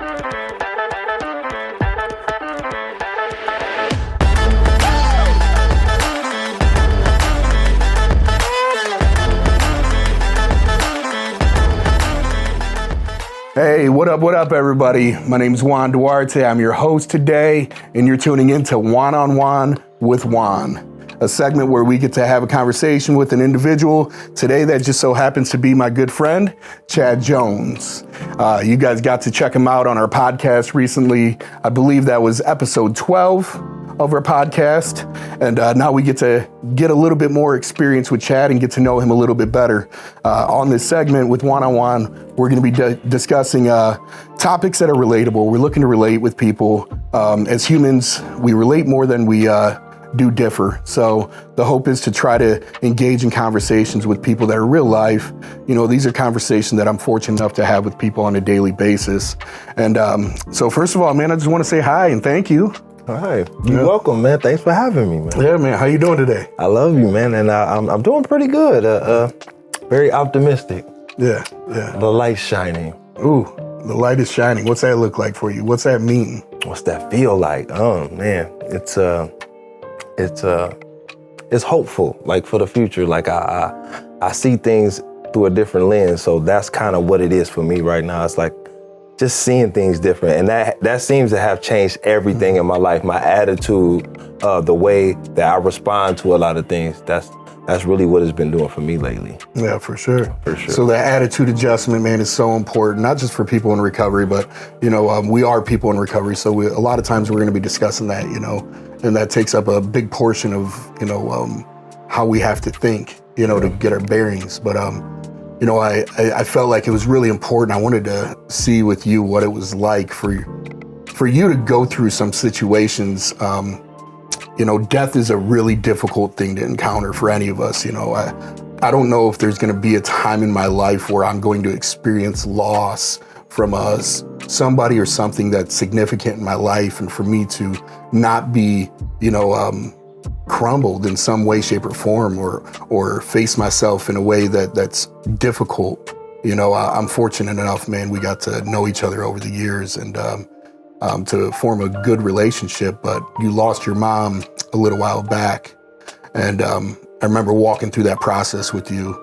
Hey, what up, everybody? My name's Juan Duarte. I'm your host today, and you're tuning in to Juan on Juan with Juan, a segment where we get to have a conversation with an individual. Today, that just so happens to be my good friend, Chad Jones. You guys got to check him out on our podcast recently. I believe that was episode 12 of our podcast. And now we get to get a little bit more experience with Chad and get to know him a little bit better. On this segment with One on One, we're going to be discussing topics that are relatable. We're looking to relate with people. As humans, we relate more than we do differ. So the hope is to try to engage in conversations with people that are real life. You know, these are conversations that I'm fortunate enough to have with people on a daily basis. And so first of all, man, I just want to say hi and thank you. Hi, you're welcome, man. Thanks for having me, man. Yeah, man. How you doing today? I love you, man, and I'm doing pretty good. Very optimistic. Yeah. The light's shining. Ooh, the light is shining. What's that look like for you? What's that mean? What's that feel like? Oh man, it's hopeful, like for the future. Like I see things through a different lens, so that's kind of what it is for me right now. It's like just seeing things different. And that seems to have changed everything in my life. My attitude, the way that I respond to a lot of things, that's really what it's been doing for me lately. Yeah, for sure. For sure. So that attitude adjustment, man, is so important, not just for people in recovery, but, you know, we are people in recovery. So a lot of times we're going to be discussing that, you know, and that takes up a big portion of, you know, how we have to think, you know, to get our bearings. But, you know, I felt like it was really important. I wanted to see with you what it was like for you to go through some situations. You know, death is a really difficult thing to encounter for any of us. You know, I don't know if there's going to be a time in my life where I'm going to experience loss from somebody or something that's significant in my life, and for me to not be, you know, crumbled in some way, shape, or form, or face myself in a way that's difficult. You know, I'm fortunate enough, man, we got to know each other over the years and to form a good relationship. But you lost your mom a little while back, and I remember walking through that process with you,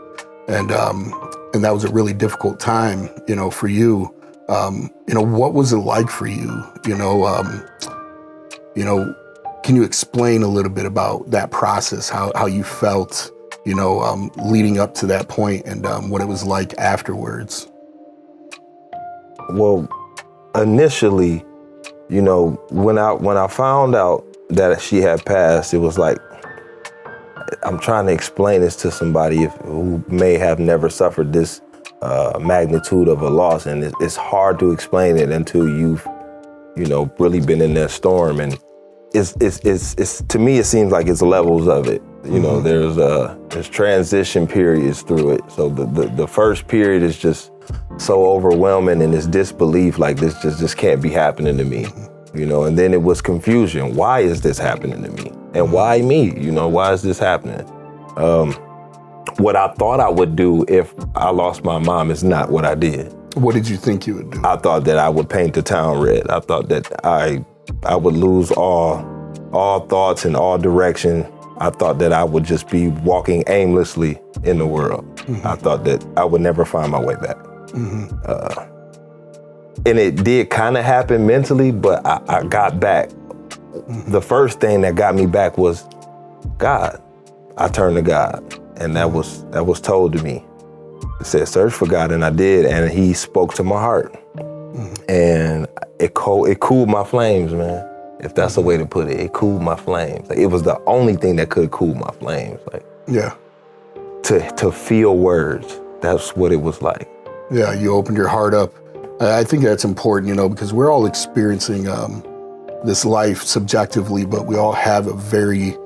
and that was a really difficult time, you know, for you. You know, what was it like for you? You know, can you explain a little bit about that process, how you felt, you know, leading up to that point, and what it was like afterwards? Well, initially, you know, when I found out that she had passed, it was like, I'm trying to explain this to somebody who may have never suffered this magnitude of a loss, and it's hard to explain it until you've, you know, really been in that storm. And it's to me, it seems like it's levels of it. You know, there's transition periods through it. So the first period is just so overwhelming, and it's disbelief, like this just can't be happening to me. You know, and then it was confusion. Why is this happening to me? And why me? You know, why is this happening? What I thought I would do if I lost my mom is not what I did. What did you think you would do? I thought that I would paint the town red. I thought that I would lose all thoughts in all direction. I thought that I would just be walking aimlessly in the world. Mm-hmm. I thought that I would never find my way back. Mm-hmm. And it did kind of happen mentally, but I got back. Mm-hmm. The first thing that got me back was God. I turned to God, and that was told to me. It said, search for God, and I did, and he spoke to my heart. Mm-hmm. And it cooled my flames, man. If that's the way to put it, it cooled my flames. Like, it was the only thing that could cool my flames. Like, yeah, to feel words. That's what it was like. Yeah, you opened your heart up. I think that's important, you know, because we're all experiencing this life subjectively, but we all have a very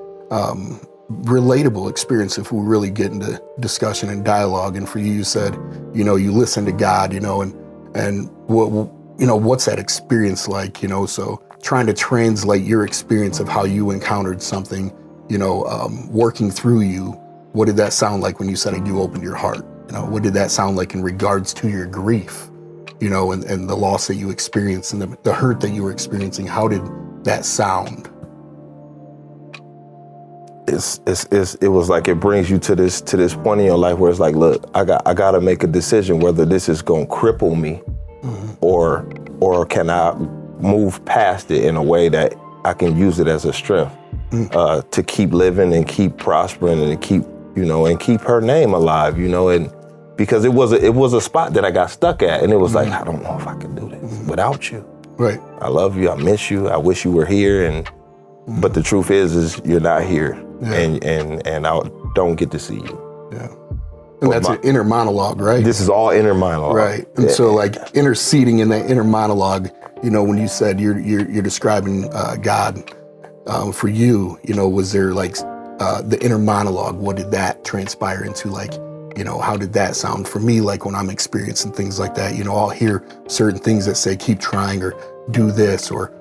relatable experience if we really get into discussion and dialogue. And for you, you said, you know, you listen to God, you know, and what, you know, what's that experience like, you know? So trying to translate your experience of how you encountered something, you know, working through you. What did that sound like when you said you opened your heart? You know, what did that sound like in regards to your grief? you know, and the loss that you experienced and the hurt that you were experiencing, how did that sound? It was like it brings you to this point in your life where it's like, look, I got to make a decision whether this is going to cripple me or can I move past it in a way that I can use it as a strength to keep living and keep prospering and keep, you know, and keep her name alive, you know, and because it was a spot that I got stuck at, and it was like, I don't know if I can do this without you. Right. I love you. I miss you. I wish you were here. But the truth is you're not here, and I don't get to see you. Yeah. And that's an inner monologue, right? This is all inner monologue, right? And so, like, interceding in that inner monologue, you know, when you said you're describing God for you, you know, was there like the inner monologue? What did that transpire into? Like, you know, how did that sound for me? Like when I'm experiencing things like that, you know, I'll hear certain things that say, keep trying, or do this, or,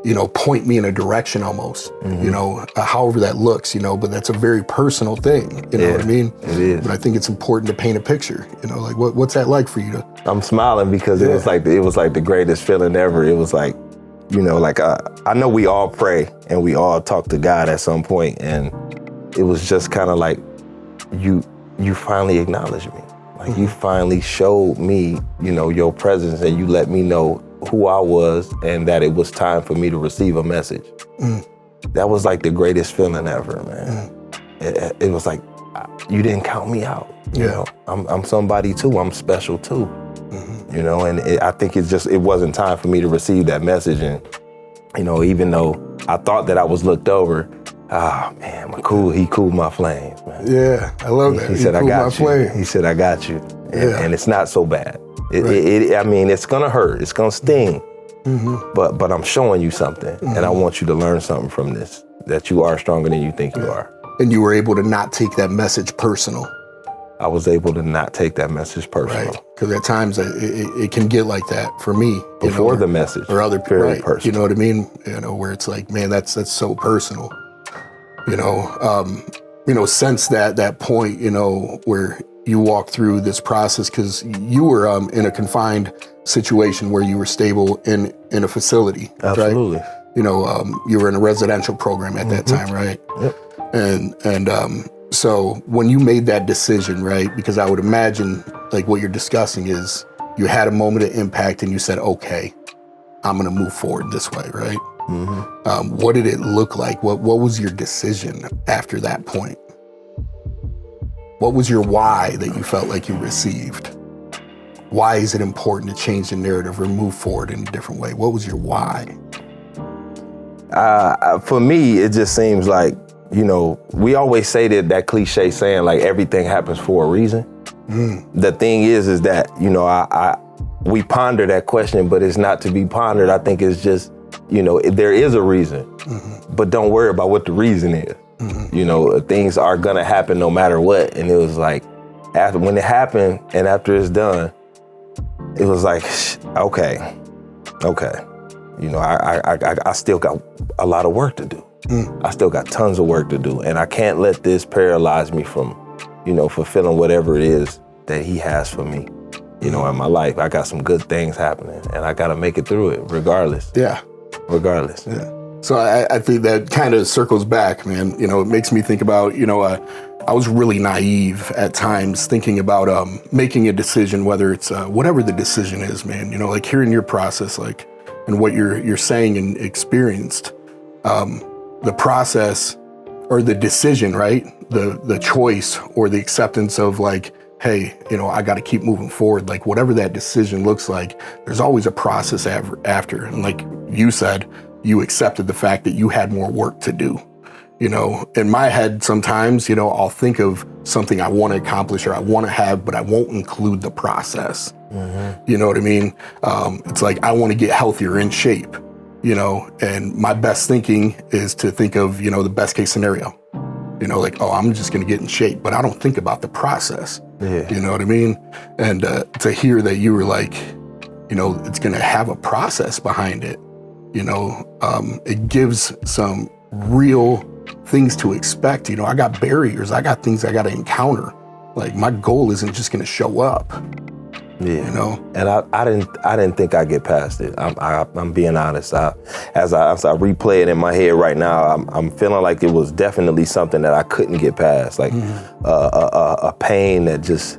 you know, point me in a direction almost, you know, however that looks, you know, but that's a very personal thing. You know what I mean? It is. But I think it's important to paint a picture, you know, like what's that like for you to? I'm smiling because it was like the greatest feeling ever. It was like, you know, like I know we all pray and we all talk to God at some point, and it was just kind of like you finally acknowledged me. Like you finally showed me, you know, your presence, and you let me know who I was and that it was time for me to receive a message. That was like the greatest feeling ever, man. It was like, you didn't count me out. You know, I'm somebody too. I'm special too. You know, and I think it wasn't time for me to receive that message. And, you know, even though I thought that I was looked over, man, he cooled my flames, man. Yeah, I love that. He said, I got you. He said, I got you. And it's not so bad. I mean, it's gonna hurt. It's gonna sting. But I'm showing you something, and I want you to learn something from this, that you are stronger than you think you are. And you were able to not take that message personal. I was able to not take that message personal. Right, because at times it can get like that for me. Before the message. Or other people, right? Personal. You know what I mean? You know, where it's like, man, that's so personal. You know, since that point, you know, where you walked through this process, because you were in a confined situation where you were stable in a facility. Absolutely. Right? You know, you were in a residential program at that time, right? Yep. And so when you made that decision, right? Because I would imagine like what you're discussing is you had a moment of impact and you said, okay, I'm going to move forward this way, right? What did it look like? What was your decision after that point? What was your why that you felt like you received? Why is it important to change the narrative or move forward in a different way? What was your why? For me, it just seems like, you know, we always say that cliche saying, like, everything happens for a reason. The thing is that, you know, we ponder that question, but it's not to be pondered. I think it's just, you know, there is a reason, but don't worry about what the reason is. You know, things are gonna happen no matter what. And it was like, when it happened and after it's done, it was like, okay. You know, I still got a lot of work to do. I still got tons of work to do. And I can't let this paralyze me from, you know, fulfilling whatever it is that he has for me, you know, in my life. I got some good things happening and I got to make it through it regardless. Regardless. So I think that kind of circles back, man. You know, it makes me think about, you know, I was really naive at times thinking about making a decision, whether it's whatever the decision is, man. You know, like hearing your process, like, and what you're saying and experienced, the process or the decision, right? The choice or the acceptance of like, hey, you know, I got to keep moving forward. Like whatever that decision looks like, there's always a process after. And like you said, you accepted the fact that you had more work to do. You know, in my head, sometimes, you know, I'll think of something I want to accomplish or I want to have, but I won't include the process. You know what I mean? It's like, I want to get healthier, in shape, you know, and my best thinking is to think of, you know, the best case scenario. You know, like, oh, I'm just going to get in shape, but I don't think about the process. You know what I mean? And to hear that you were like, you know, it's going to have a process behind it, you know, it gives some real things to expect. You know, I got barriers. I got things I got to encounter. Like my goal isn't just going to show up. Yeah. You know? And I didn't think I'd get past it. I'm being honest. As I replay it in my head right now, I'm feeling like it was definitely something that I couldn't get past. Like a pain that just,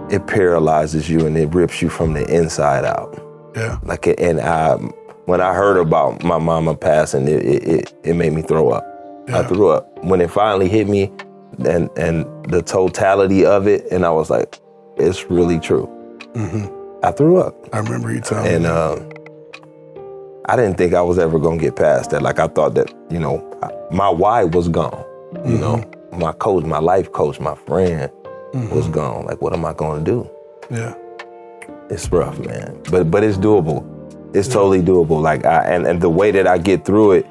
it paralyzes you and it rips you from the inside out. Yeah. Like, when I heard about my mama passing, it made me throw up. Yeah. I threw up. When it finally hit me and the totality of it, and I was like, it's really true. I threw up. I remember you telling me. And I didn't think I was ever going to get past that. Like, I thought that, you know, my why was gone. You know, my coach, my life coach, my friend was gone. Like, what am I going to do? Yeah. It's rough, man. But it's doable. It's totally doable. Like, and the way that I get through it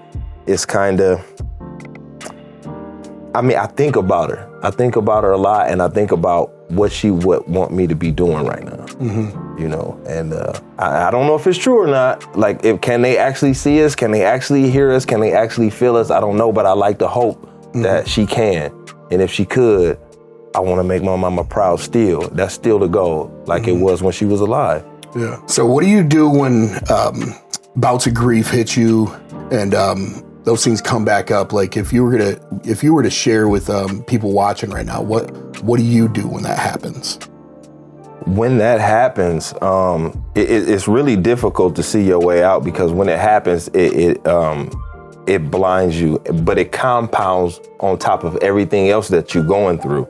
is kind of, I mean, I think about her. I think about her a lot, and I think about what she would want me to be doing right now. You know, and I don't know if it's true or not. Like, can they actually see us? Can they actually hear us? Can they actually feel us? I don't know, but I like to hope that she can. And if she could, I want to make my mama proud still. That's still the goal, like it was when she was alive. Yeah. So what do you do when bouts of grief hit you and those things come back up? Like, if you were to share with people watching right now, what do you do when that happens? When that happens, it's really difficult to see your way out, because when it happens, it blinds you, but it compounds on top of everything else that you're going through.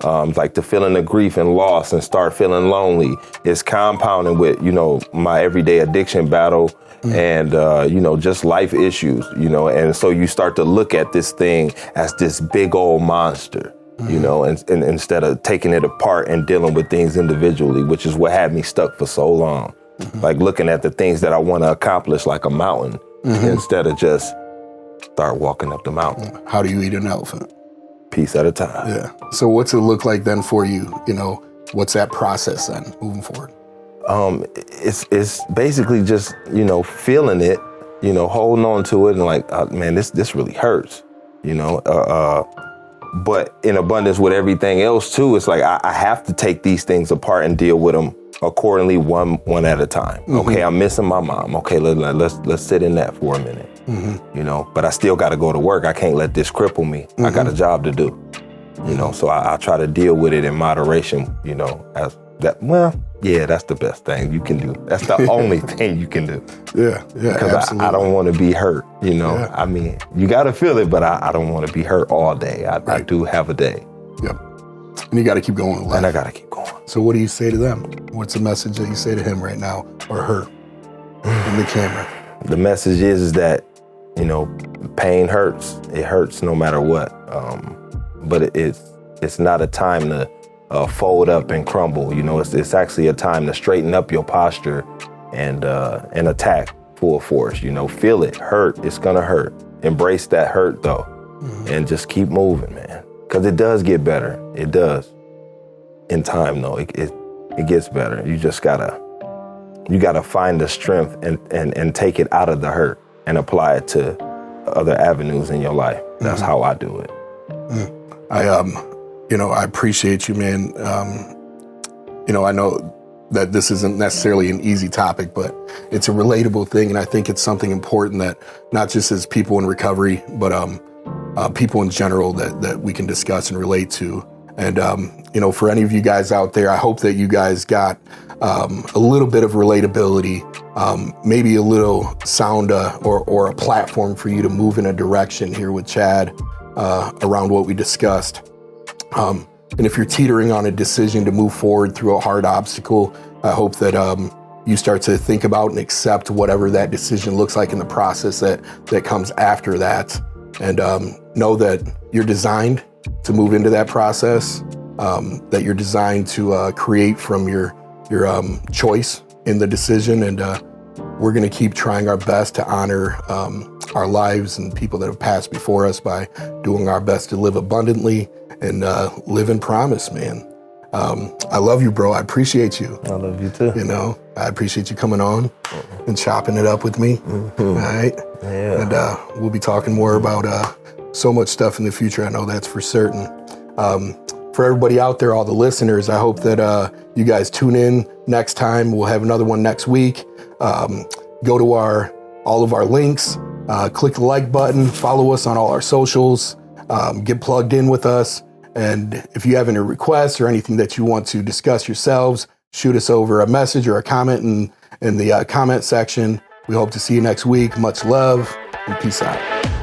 Like the feeling of grief and loss and start feeling lonely. It's compounding with, you know, my everyday addiction battle and, you know, just life issues, you know. And so you start to look at this thing as this big old monster, you know, and instead of taking it apart and dealing with things individually, which is what had me stuck for so long. Like looking at the things that I want to accomplish like a mountain instead of just start walking up the mountain. How do you eat an elephant? Piece at a time. Yeah. So what's it look like then for you? You know, what's that process then moving forward? It's basically just, you know, feeling it, you know, holding on to it and like, man, this really hurts, you know. But in abundance with everything else too, it's like I have to take these things apart and deal with them accordingly, one at a time. Okay, I'm missing my mom. Okay, let's sit in that for a minute. You know, but I still got to go to work. I can't let this cripple me. I got a job to do. You know, so I try to deal with it in moderation. You know, as that. Well, yeah, that's the best thing you can do. That's the only thing you can do. Yeah, because I don't want to be hurt. You know, I mean, you got to feel it, but I don't want to be hurt all day. I do have a day. Yep. And you got to keep going with life. And I got to keep going. So what do you say to them? What's the message that you say to him right now, or her, in the camera? The message is that, you know, pain hurts. It hurts no matter what. But it's not a time to fold up and crumble. You know, it's actually a time to straighten up your posture and attack full force. You know, feel it, hurt. It's gonna hurt. Embrace that hurt though, and just keep moving, man. Because it does get better. It does. In time though, it gets better. You just gotta find the strength and take it out of the hurt and apply it to other avenues in your life. That's how I do it. I appreciate you, man. You know, I know that this isn't necessarily an easy topic, but it's a relatable thing. And I think it's something important that not just as people in recovery, but people in general that we can discuss and relate to. And, you know, for any of you guys out there, I hope that you guys got a little bit of relatability, maybe a little sound or a platform for you to move in a direction here with Chad around what we discussed. And if you're teetering on a decision to move forward through a hard obstacle, I hope that you start to think about and accept whatever that decision looks like in the process that comes after that. And know that you're designed to move into that process, that you're designed to create from your choice in the decision. And we're going to keep trying our best to honor our lives and people that have passed before us by doing our best to live abundantly and live in promise, man. I love you, bro. I appreciate you. I love you too. You know, I appreciate you coming on and chopping it up with me. All right. Yeah. And we'll be talking more about so much stuff in the future. I know that's for certain. for everybody out there, all the listeners, I hope that you guys tune in next time. We'll have another one next week. Go to all of our links, click the like button, follow us on all our socials, get plugged in with us. And if you have any requests or anything that you want to discuss yourselves, shoot us over a message or a comment in the comment section. We hope to see you next week. Much love and peace out.